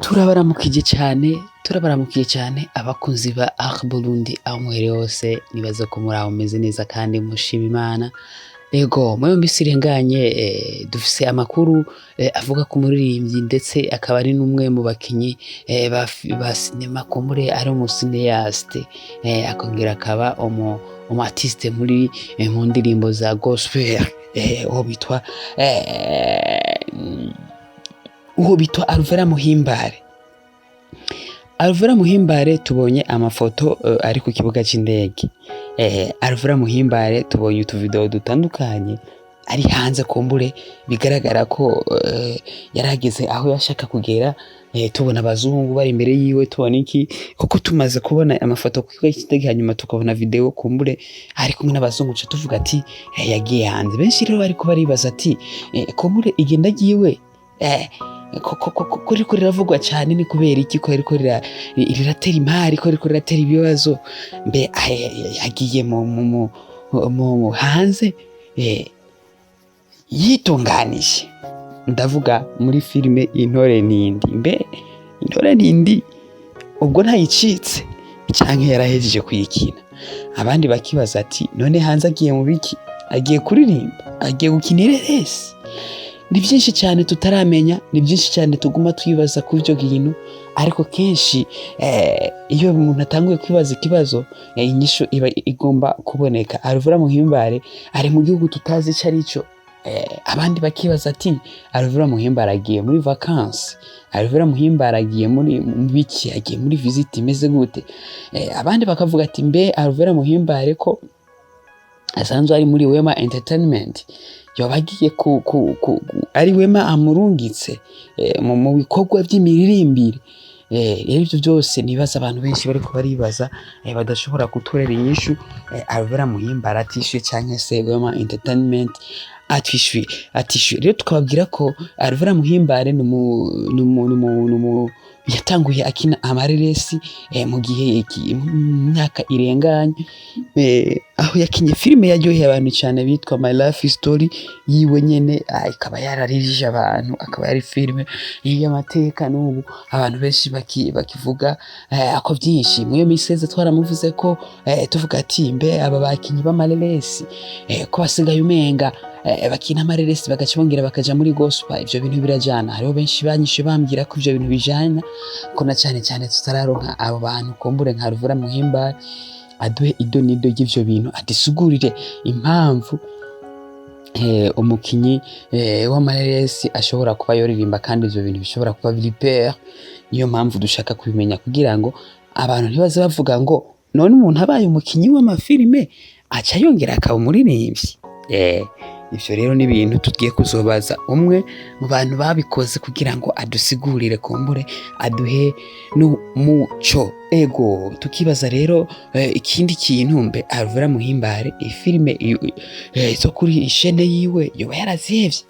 turabaramukije cyane abakunzi ba Art Burundi aho muhereye hose nibaza ko muri aho meze neza kandi mushima Imana. Ego mwe mbisi irenganye dufise amakuru avuga ku muririmbyi ndetse akaba ari n'umwe mu bakinyi ba sinema komure ari mu cineaste akongera akaba umu artiste muri mu ndirimbo za gospel uwo bitwa Alvera Muhimbare. Alvera Muhimbare tubonye amafoto ari ku kibuga c'indege. Alvera Muhimbare tubonye utuvideo dutandukanye ari hanze kumbure bigaragara ko yarageze aho yashaka kugera. Tubona abazungu bari imbere yiwe, tubona iki kuko tumaze kubona amafoto ku kibuga c'indege hanyuma tukabona video kumbure ari kumwe n'abazungu cyo tuvuga ati yagiye hanze. Benshi rero bari baribaza ati kumbure igenda giwe kuri riravugwa cyane ni kubera iki ko ariko riratera imari ko ariko riratera ibibazo mbe yagiye mu hanze yitunganije. Ndavuga muri filime Intore Nindi. Mbe Intore Nindi ubwo ntayicitse cyangwa yarahejeje kuyikina. Abandi bakibaza ati none hanze agiye mu biki, agiye kuririmba, agiye gukinira resi. Ni byinshi cyane tutaramenya, ni byinshi cyane tuguma twibaza kuri byo bintu, ariko kenshi iyo umuntu atanguye kwibaza ikibazo inyishu iba igomba kuboneka. Alvera Muhimbare ari mu gihugu tutazi icyo ari cyo. Abandi bakibaza ati Alvera Muhimbare agiye muri vacances, Alvera Muhimbare agiye muri biki, agiye muri visit imeze gute. Abandi bakavuga ati mbe Alvera Muhimbare ko asanzwe ari muri Wema Entertainment yobagiye ari Wema amurungitse mu bikorwa by'imiririmbire. Ibyo byose nibaza abantu benshi bari baribaza badashobora gutorera inyishu. Alvera Muhimbare atishyuye cyangwa se Wema Entertainment atishyuye. Rero tukababwira ko Alvera Muhimbare yatanguye akina amareresi mu gihe imyaka irenganye, aho yakinye filime yaryoheye abantu cyane bitwa My Life Story yiwe nyene, ikaba yararirije abantu, akaba yari filime y'amateka. N'ubu abantu benshi bakivuga ako byinshi. Mwe miseze twaramuvuze ko tuvuga ati mbe aba bakinyi b'amareresi ko basigaye umenga bakina amareresi bagaca bongera bakaja muri gospel. Ivyo bintu birajana. Hariho benshi banyishe bambwira ko ivyo bintu bijana ko na cyane tutararonka abo bantu kumbure nka Alvera Muhimbare aduhe idonido y'ivyo bintu, atisugurire impamvu umukinyi w'amareresi ashobora kuba yoririmba kandi ivyo bintu bishobora kuba biri père. Niyo mpamvu dushaka kubimenya kugira ngo abantu ntibaze bavuga ngo none umuntu abaye umukinyi w'amafilime aca yongera akaba umuririmbyi. Ivyo rero ni ibintu tugiye kuzobaza umwe mu bantu babikoze kugira ngo adusigurire kumbure aduhe n'umuco. Ego tukibaza rero ikindi kintu mbe Alvera Muhimbare ifilime zo kuri chaîne yiwe yoba yarazihevye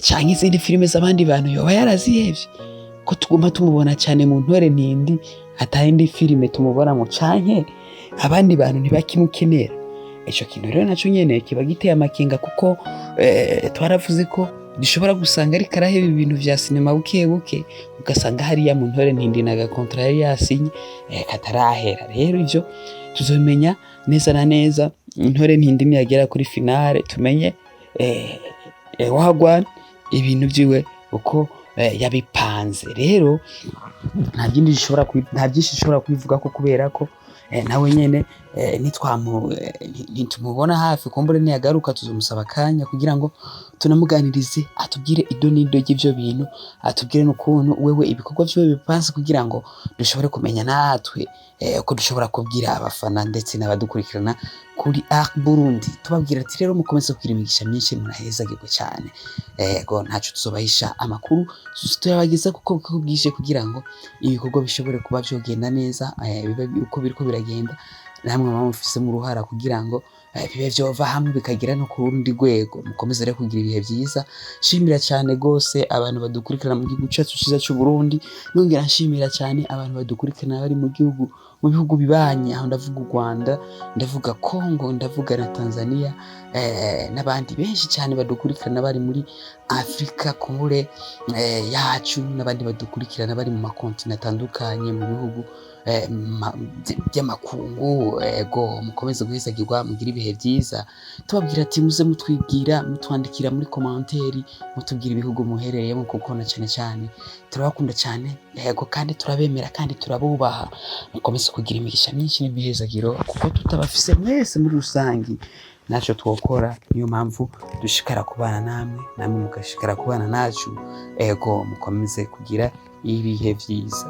cyangwa izindi filime z'abandi bantu yoba yarazihevye ko tuguma tumubona cyane mu Ntore Nindi atayindi filime tumubona mu canke abandi bantu ntibakimukenera. Ico kintu rero naco nyene kiba giteye amakenga kuko twaravuze ko dushobora gusanga ari karaheba ibintu vya sinema buke ugasanga hariya mu Ntore Nindi na contrat yari yasinye katarahera. Rero ivyo tuzomenya neza na neza Ntore Nindi niyagera kuri finale tumenye wagwan ibintu byiwe uko yabipanze. Rero nta byinshi ushobora kubivuga ko kubera ko nawe nyene nitumubona hafi kumbure niyagaruka tuzomusaba akanya kugira ngo tunamuganirize atubwire idonido y'ivyo bintu, atubwire n'ukuntu wewe ibikorwa vyiwe bipanze kugira ngo dushobore kumenya natwe ko dushobora kubwira abafana ndetse n'abadukurikirana kuri Art Burundi. Tubabwira ati rero mukomeze kugira imigisha myinshi murahezagirwe cyane. Ego ntaco tuzobahisha amakuru tuyabageza kuko bwije kugira ngo ibikorwa bishobore kuba byogenda neza uko biriko biragenda. Namwe mufise mu ruhara kugira ngo bibe vyova hamwe bikagira no ku rundi rwego. Mukomeze rero kugira ibihe byiza. Shimira cyane gose abantu badukurikirana mu gihugu cyacu cyiza cy'u Burundi. Nongera nshimira cyane abantu badukurikirana bari mu bihugu bibanye, aho ndavuga u Rwanda, ndavuga Congo, ndavuga na Tanzania, n'abandi benshi cyane badukurikirana bari muri Afrika kure yacu, n'abandi badukurikirana bari mu makontinent atandukanye mu bihugu by'amakungu. Ego mukomeze guhezagirwa, mugire ibihe byiza, tubabwira ati muze mutwibwira, mutwandikira muri komanteri, mutubwira ibihugu muherereyemo, kuko na cyane cyane turabakunda cyane. Yego, kandi turabemera kandi turabubaha. Mukomeze kugira imigisha myinshi n'imihezagiro, kuko tutabafise mwese muri rusange ntacyo twokora. Niyo mpamvu dushikara kubana namwe mugashikara kubana nacu. Ego, mukomeze kugira ibihe byiza.